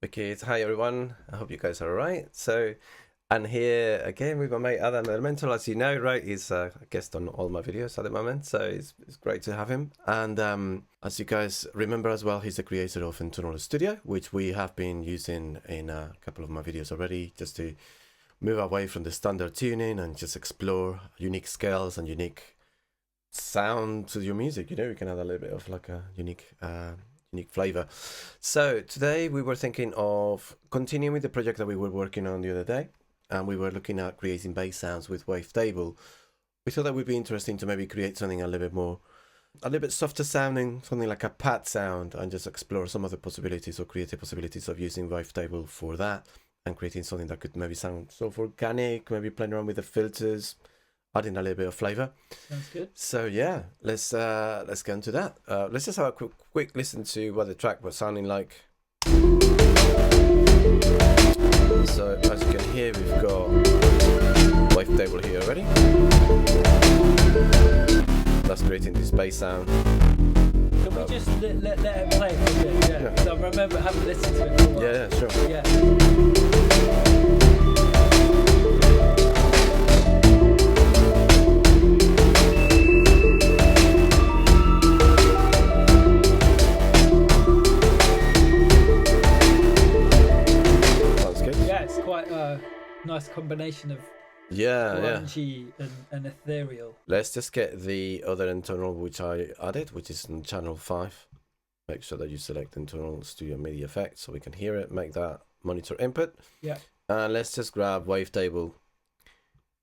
Wicked. Hi everyone. I hope you guys are alright. And here again with my mate Adam Elemental, as you know, right? He's a guest on all my videos at the moment, so it's great to have him. And as you guys remember as well, he's the creator of Entonal Studio, which we have been using in a couple of my videos already, just to move away from the standard tuning and just explore unique scales and unique sound to your music. You know, you can add a little bit of like a unique flavor. So today we were thinking of continuing with the project that we were working on the other day, and we were looking at creating bass sounds with Wavetable. We thought that would be interesting to maybe create something a little bit softer sounding, something like a pad sound, and just explore some of the possibilities or creative possibilities of using Wavetable for that, and creating something that could maybe sound sort of organic, maybe playing around with the filters, adding a little bit of flavor. Sounds good. So yeah, let's get into that. Let's just have a quick listen to what the track was sounding like. So as you can hear, we've got Wavetable here already. That's creating this bass sound. Can we just let it play for a bit? Yeah. Because I remember having listened to it for a while. Yeah, sure. Yeah. Nice combination of grungy and ethereal. Let's just get the other internal which I added, which is in channel 5. Make sure that you select Entonal Studio MIDI effect so we can hear it, make that monitor input. Yeah. And let's just grab Wavetable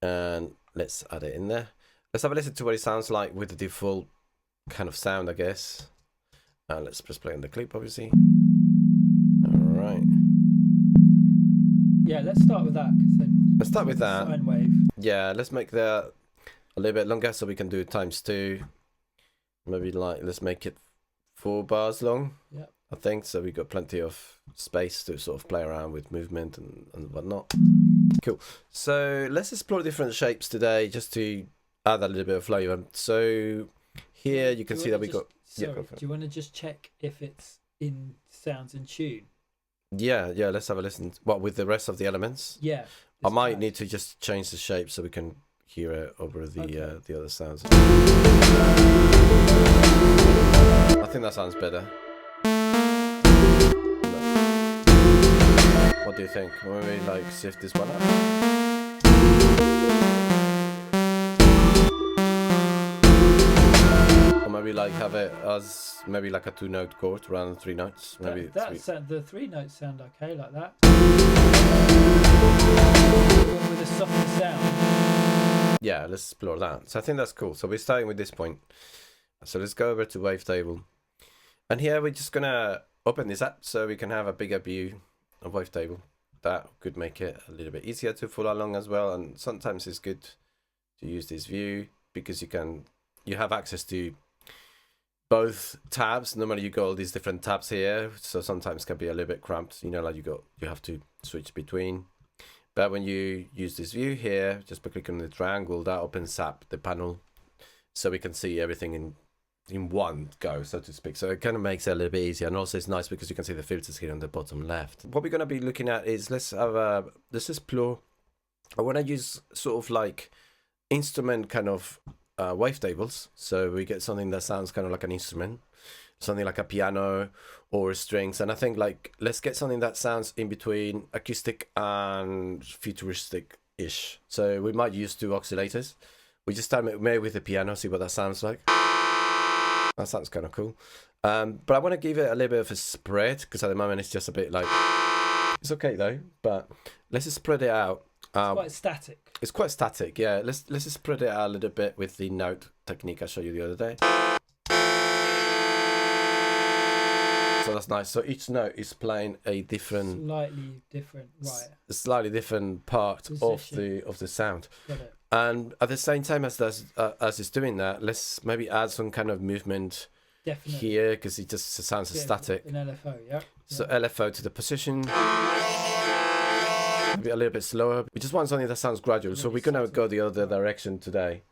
and let's add it in there. Let's have a listen to what it sounds like with the default kind of sound, I guess. And let's press play on the clip, obviously. Alright. Yeah, let's start with that. Let's start with that. Sine wave. Yeah, let's make that a little bit longer so we can do ×2. Maybe let's make it 4 bars long. Yeah. I think so. We got plenty of space to sort of play around with movement and whatnot. Cool. So let's explore different shapes today just to add a little bit of flavor. So here you can see that we got. Sorry, do you want to just check if it's sounds in tune? Yeah, let's have a listen. What, with the rest of the elements? Yeah. I might need to just change the shape so we can hear it over the other sounds. I think that sounds better. What do you think? Maybe like shift this one up? Or maybe like have it as maybe like a 2-note chord rather than 3 notes. Maybe the 3 notes sound okay like that. With a softer sound. Yeah, let's explore that. So I think that's cool. So we're starting with this point. So let's go over to Wavetable. And here we're just gonna open this up so we can have a bigger view of Wavetable. That could make it a little bit easier to follow along as well. And sometimes it's good to use this view because you have access to both tabs. Normally you got all these different tabs here, so sometimes it can be a little bit cramped, you know, like you have to switch between. But when you use this view here, just by clicking on the triangle, that opens up the panel so we can see everything in one go, so to speak. So it kind of makes it a little bit easier, and also it's nice because you can see the filters here on the bottom left. What we're going to be looking at is let's explore. I want to use sort of like instrument kind of wavetables, so we get something that sounds kind of like an instrument, something like a piano or strings. And I think like let's get something that sounds in between acoustic and futuristic ish. So we might use 2 oscillators. We just start maybe with the piano, see what that sounds like. That sounds kind of cool. But I want to give it a little bit of a spread because at the moment it's just a bit like, it's okay though, but let's just spread it out. It's quite static. It's quite static, yeah. Let's just spread it out a little bit with the note technique I showed you the other day. So that's nice. So each note is playing a slightly different part position of the sound. Got it. And at the same time as it's doing that, let's maybe add some kind of movement here because it just sounds static. An LFO, yeah. So LFO to the position. Maybe a little bit slower. We just want something that sounds gradual, so we're gonna go the other direction today.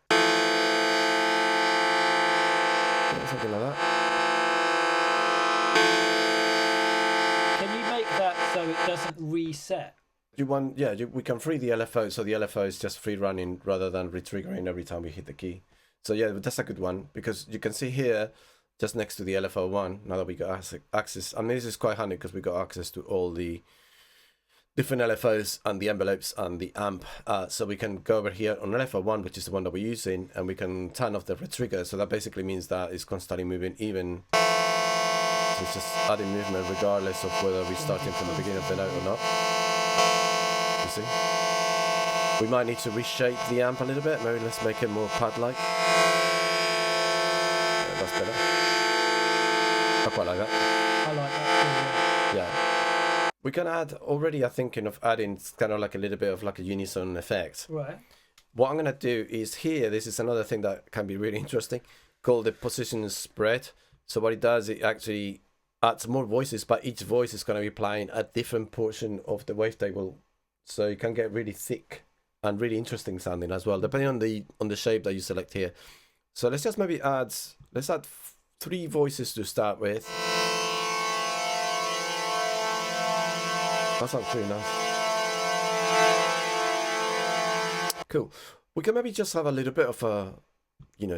Something like that. Can you make that so it doesn't reset. We can free the LFO, so the LFO is just free running rather than retriggering every time we hit the key. So yeah, that's a good one, because you can see here, just next to the LFO1, now that we got access, I mean, this is quite handy because we got access to all the different LFOs and the envelopes and the amp. So we can go over here on LFO1, which is the one that we're using, and we can turn off the retrigger. So that basically means that it's constantly moving even. So it's just adding movement regardless of whether we're starting from the beginning of the note or not. You see? We might need to reshape the amp a little bit. Maybe let's make it more pad-like. Yeah, that's better. I quite like that. I like that too. Yeah. We can add, already I'm thinking of adding kind of like a little bit of like a unison effect. Right. What I'm going to do is here, this is another thing that can be really interesting, called the position spread. So what it does, it actually adds more voices, but each voice is going to be playing a different portion of the wavetable. So you can get really thick and really interesting sounding as well, depending on the shape that you select here. So let's just maybe add 3 voices to start with. That sounds pretty nice. Cool. We can maybe just have a little bit of a,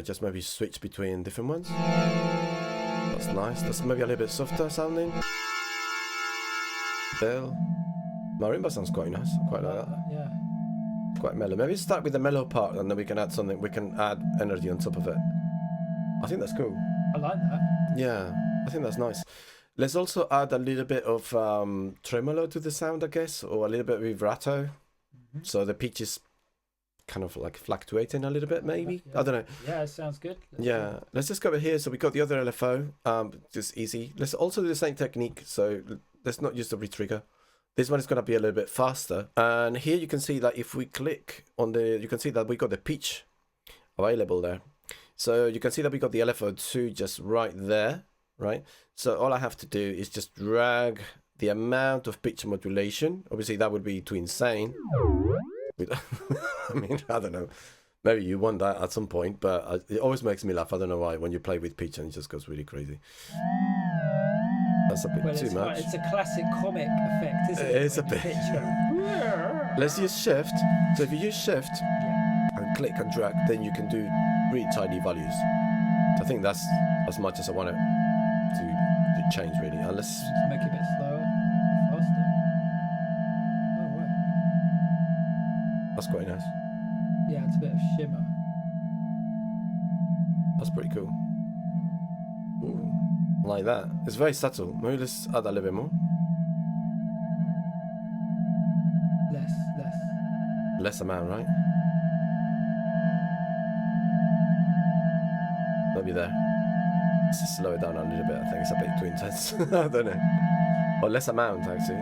just maybe switch between different ones. That's nice. That's maybe a little bit softer sounding. Bell. Marimba sounds quite nice. I quite like that. Yeah. Quite mellow. Maybe start with the mellow part and then we can add something. We can add energy on top of it. I think that's cool. I like that. Yeah, I think that's nice. Let's also add a little bit of tremolo to the sound, I guess, or a little bit of vibrato. Mm-hmm. So the pitch is kind of like fluctuating a little bit, maybe. Yeah. I don't know. Yeah, it sounds good. Let's just go over here. So we got the other LFO, just easy. Let's also do the same technique. So let's not use the retrigger. This one is going to be a little bit faster. And here you can see that if we click on you can see that we got the pitch available there. So you can see that we got the LFO2 just right there, right? So all I have to do is just drag the amount of pitch modulation. Obviously that would be too insane. I mean, I don't know. Maybe you want that at some point, but it always makes me laugh. I don't know why, when you play with pitch and it just goes really crazy. That's a bit too much. It's a classic comic effect, isn't it? It's a bit. Let's use shift. So if you use shift and click and drag, then you can do really tiny values. So I think that's as much as I want it to change, really. And let's make it a bit slower, faster. Oh, right. That's quite nice. Yeah, it's a bit of shimmer. That's pretty cool. Ooh. Like that. It's very subtle. Maybe let's add a little bit more. Less amount, right? Maybe there. Let's just slow it down a little bit. I think it's a bit too intense. I don't know. Or less amount, actually.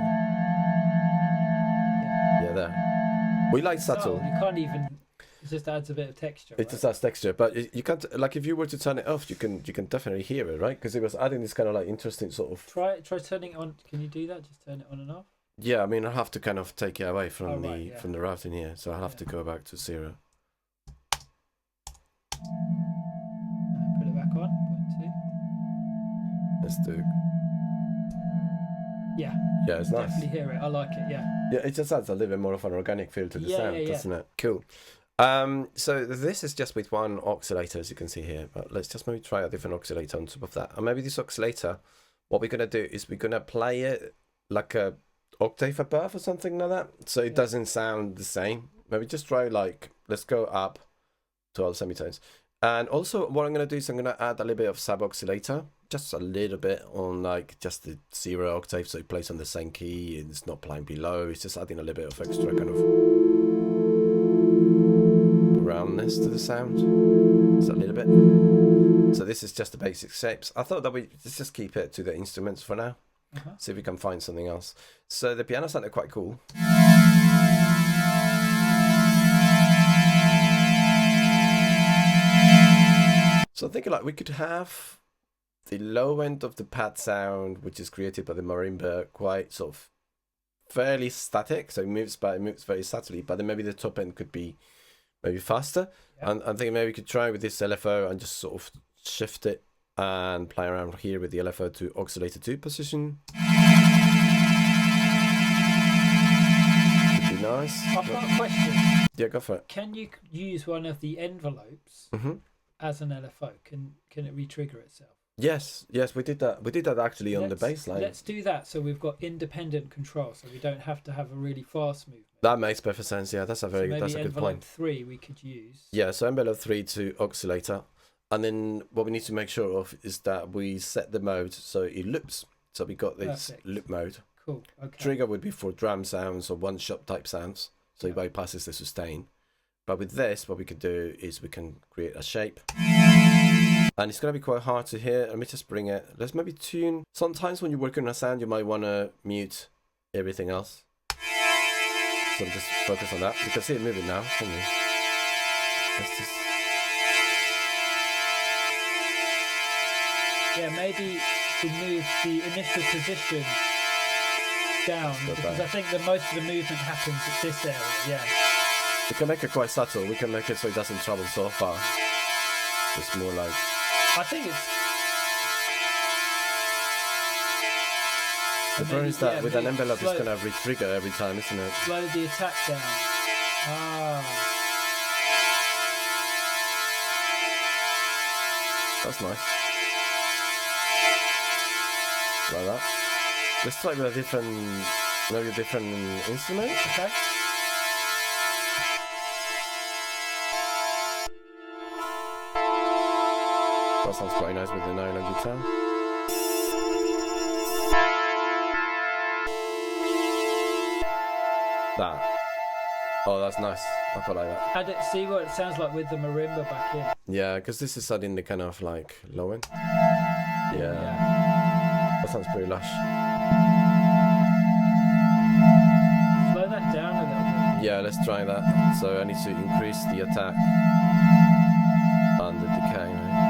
Yeah, there. We like subtle. You can't even. It just adds a bit of texture. It just adds texture, but you can't. Like, if you were to turn it off, you can definitely hear it, right? Because it was adding this kind of like interesting sort of. Try turning it on. Can you do that? Just turn it on and off. Yeah, I mean, I have to kind of take it away from from the routing here, so I'll have to go back to 0. Put it back on. 0.2. Let's do. Yeah. Yeah, it's nice. Definitely hear it. I like it. Yeah. Yeah, it just adds a little bit more of an organic feel to the sound, doesn't it? Cool. So this is just with one oscillator, as you can see here, but let's just maybe try a different oscillator on top of that. And maybe this oscillator, what we're gonna do is we're gonna play it like a octave above or something like that, so it doesn't sound the same. Maybe just try, like, let's go up to all semitones. And also what I'm gonna do is I'm gonna add a little bit of sub oscillator, just a little bit on like just the 0 octave, so it plays on the same key and it's not playing below. It's just adding a little bit of extra kind of roundness to the sound, just a little bit. So this is just the basic shapes. I thought that let's just keep it to the instruments for now. See if we can find something else. So the piano sounded quite cool. So I'm thinking like we could have the low end of the pad sound, which is created by the marimba, quite sort of fairly static. So it moves very subtly, but then maybe the top end could be maybe faster. Yeah. And I'm thinking maybe we could try with this LFO and just sort of shift it and play around here with the LFO to oscillator 2 position. I've got a question. Yeah, go for it. Can you use one of the envelopes as an LFO? Can it re-trigger itself? Yes, we did that. We did that actually on the bass line. Let's do that so we've got independent control, so we don't have to have a really fast movement. That makes perfect sense. Yeah, that's a good point. Envelope 3 we could use. Yeah, so envelope 3 to oscillator, and then what we need to make sure of is that we set the mode so it loops. So we got this loop mode. Cool. Okay. Trigger would be for drum sounds or one shot type sounds, so it bypasses the sustain. But with this, what we could do is we can create a shape. And it's going to be quite hard to hear. Let me just bring it. Let's maybe tune. Sometimes when you're working on a sound, you might want to mute everything else. So just focus on that. You can see it moving now, can you? Let's just... Yeah, maybe to move the initial position down, because I think that most of the movement happens at this area. Yeah. We can make it quite subtle. We can make it so it doesn't travel so far. It's more like... I think it's... The problem is that with an envelope, it's going to re-trigger every time, isn't it? Slow the attack down. That's nice. Like that. Let's try with a different instrument. Okay. That sounds quite nice with the nylon guitar. That. Oh, that's nice. I quite like that. See what it sounds like with the marimba back in. Yeah, because this is adding the kind of like low end. Yeah. That sounds pretty lush. Slow that down a little bit. Yeah, let's try that. So I need to increase the attack and the decay, right?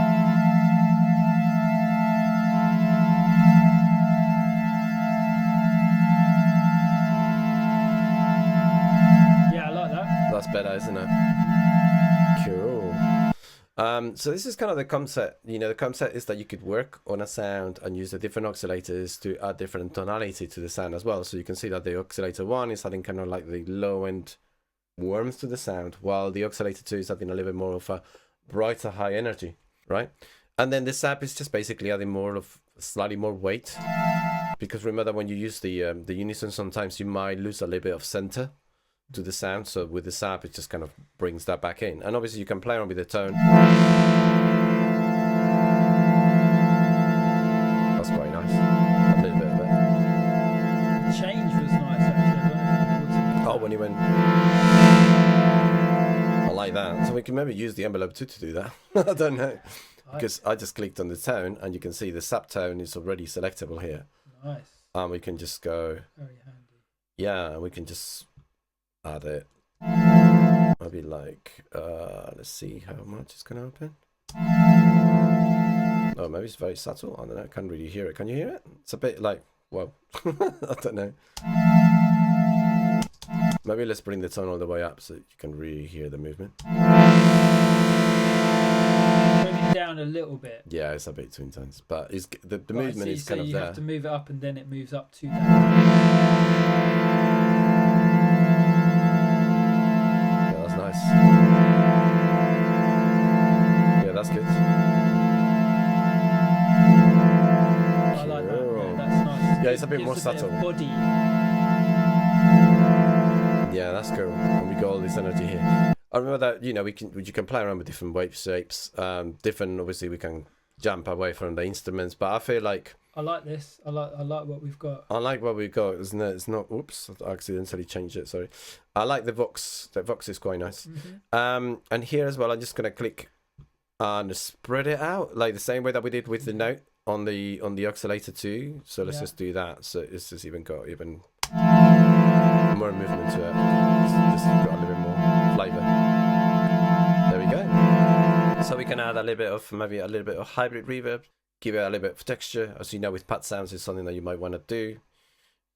Yeah, I like that. That's better, isn't it? Cool. So this is kind of the concept. You know, the concept is that you could work on a sound and use the different oscillators to add different tonality to the sound as well. So you can see that the oscillator 1 is adding kind of like the low end warmth to the sound, while the oscillator 2 is adding a little bit more of a brighter high energy, right? And then the sap is just basically adding more of slightly more weight, because remember when you use the unison, sometimes you might lose a little bit of center to the sound. So with the sap, it just kind of brings that back in. And obviously you can play around with the tone. That's quite nice. A little bit of it. The change was nice actually. Oh, when you went... I like that. So we can maybe use the envelope 2 to do that. I don't know. Because I just clicked on the tone and you can see the sap tone is already selectable here. Nice. And we can just go... Very handy. Yeah, we can just add it. Maybe like, let's see how much it's going to open. Oh, maybe it's very subtle. I don't know. I can't really hear it. Can you hear it? It's a bit like, well, I don't know. Maybe let's bring the tone all the way up so you can really hear the movement. Bring it down a little bit. Yeah, it's a bit too intense, but it's, the movement is kind of there. So you have to move it up and then it moves up to that. Yeah, that's nice. Yeah, that's good. I like that. Yeah, that's nice. Yeah, it's a bit more subtle. Body. Yeah, that's cool. And we got all this energy here. I remember that, you know, you can play around with different wave shapes. Different, obviously, we can jump away from the instruments, but I feel like I like this. I like what we've got. I like what we've got. Isn't it? It's not. Oops, I accidentally changed it. Sorry. I like the Vox. The Vox is quite nice. Mm-hmm. And here as well, I'm just gonna click and spread it out like the same way that we did with the note on the oscillator too. So let's just do that. So it's just even got even more movement to it. It's just got a little bit more flavor. There we go. So we can add a little bit of maybe a little bit of hybrid reverb, give it a little bit of texture. As you know, with pad sounds, is something that you might want to do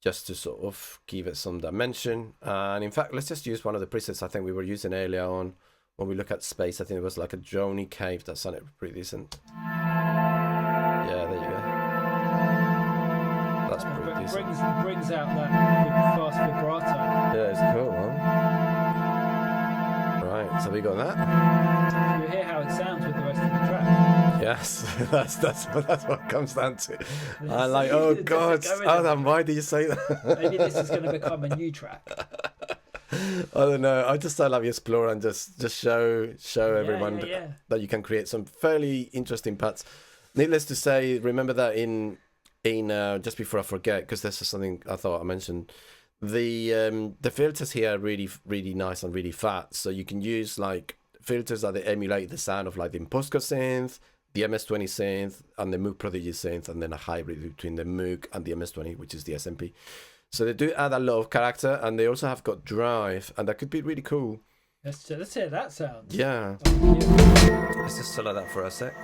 just to sort of give it some dimension. And in fact, let's just use one of the presets I think we were using earlier on when we look at space. I think it was like a droney cave that sounded pretty decent. Yeah, there you go. That's pretty decent. Brings out that fast vibrato. Yeah, it's cool, huh? So we got that. You hear how it sounds with the rest of the track. Yes, that's what it comes down to. I'm like, oh God, Adam, why did you say that? Maybe this is going to become a new track. I don't know. I just love you explore and just show everyone that you can create some fairly interesting parts. Needless to say, remember that in just before I forget, because this is something I thought I mentioned. The filters here are really, really nice and really fat. So you can use like filters that they emulate the sound of like the Imposco synth, the MS-20 synth, and the Moog Prodigy synth, and then a hybrid between the Moog and the MS-20, which is the SMP. So they do add a lot of character, and they also have got drive, and that could be really cool. Let's hear that sound. Yeah. Oh, yeah. Let's just solo that for a sec.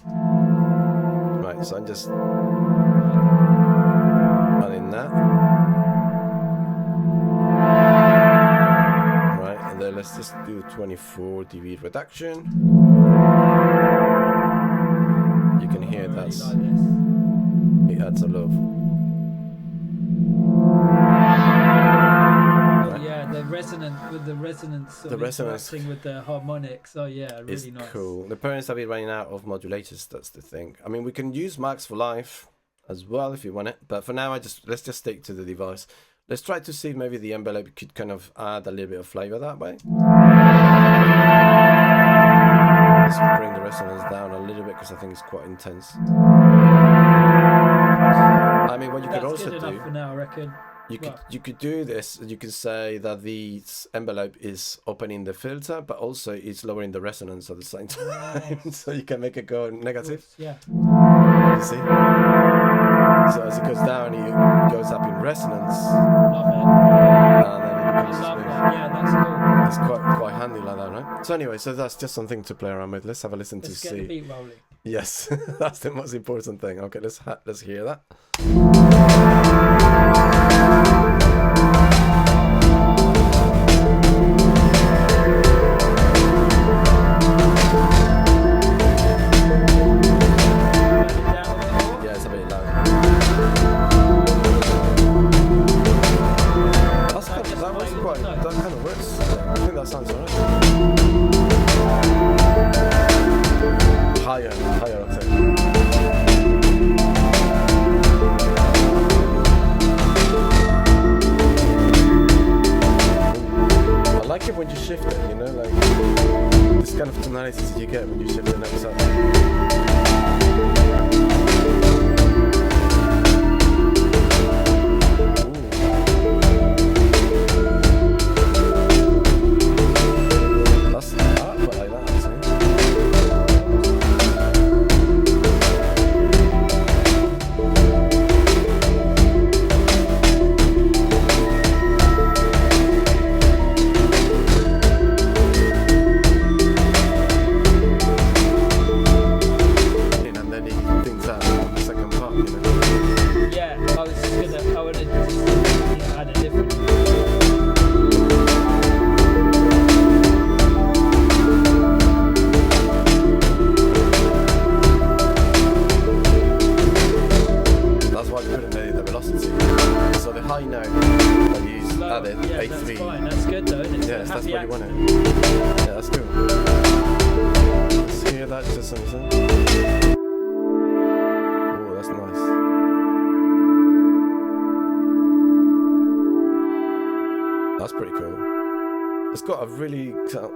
Right, so I'm just adding that. Right, and then let's just do 24 dB reduction. You can hear that's it adds a lot of. The resonance with the harmonics. Oh yeah, really it's nice. Cool. The parents have been running out of modulators. That's the thing. I mean, we can use Max for Live as well if you want it, but for now, let's just stick to the device. Let's try to see if maybe the envelope could kind of add a little bit of flavor that way. Let's bring the resonance down a little bit because I think it's quite intense. I mean, what you could also do. For now, I reckon. You could do this. You could say that the envelope is opening the filter, but also it's lowering the resonance at the same time. Nice. So you can make it go negative. Yeah. You see? So as it goes down, it goes up in resonance. Love it. And then it becomes Love smooth. that. Yeah, that's cool. It's quite handy like that, right? So anyway, so that's just something to play around with. Let's have a listen Let's to get see. the beat rolling. Yes, that's the most important thing. Okay, let's hear that. Yeah, it's a bit loud. That kind of works. I think that sounds alright. Higher octave. I like it when you shift it, you know, like this kind of tonalities you get when you shift the next up.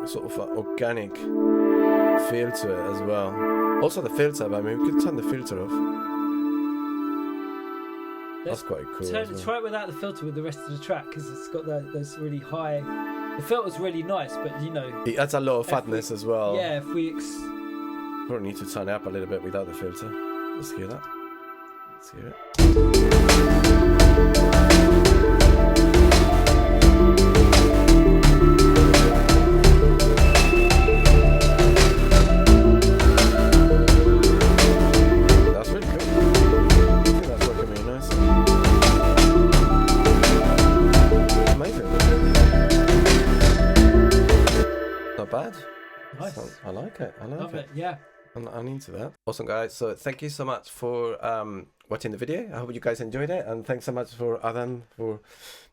Sort of organic feel to it as well. Also the filter, I mean, we could turn the filter off. That's quite cool. Try it without the filter with the rest of the track because it's got those really high. The filter's really nice, but you know it adds a lot of fatness as well. Yeah, if we probably need to turn it up a little bit without the filter. Let's hear that. Let's hear it. Bad. Nice. I like it. I like Love it. Yeah. I'm into that. Awesome, guys. So thank you so much for watching the video. I hope you guys enjoyed it, and thanks so much for Adam for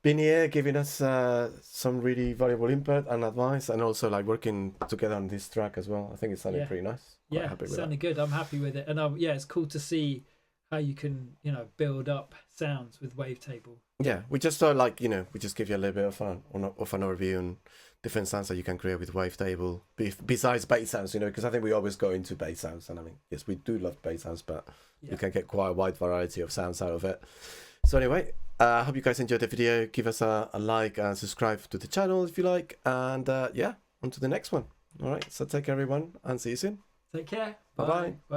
being here, giving us some really valuable input and advice, and also like working together on this track as well. I think it sounded pretty nice. Yeah, it sounded good. I'm happy with it, and it's cool to see how you can build up sounds with Wavetable. Yeah, we just thought like we just give you a little bit of an overview and different sounds that you can create with Wavetable besides bass sounds, because I think we always go into bass sounds, and I mean, yes, we do love bass sounds, but you can get quite a wide variety of sounds out of it. So anyway, I hope you guys enjoyed the video. Give us a like and subscribe to the channel if you like, and on to the next one. All right, so take care everyone, and see you soon. Take care. Bye-bye. Bye.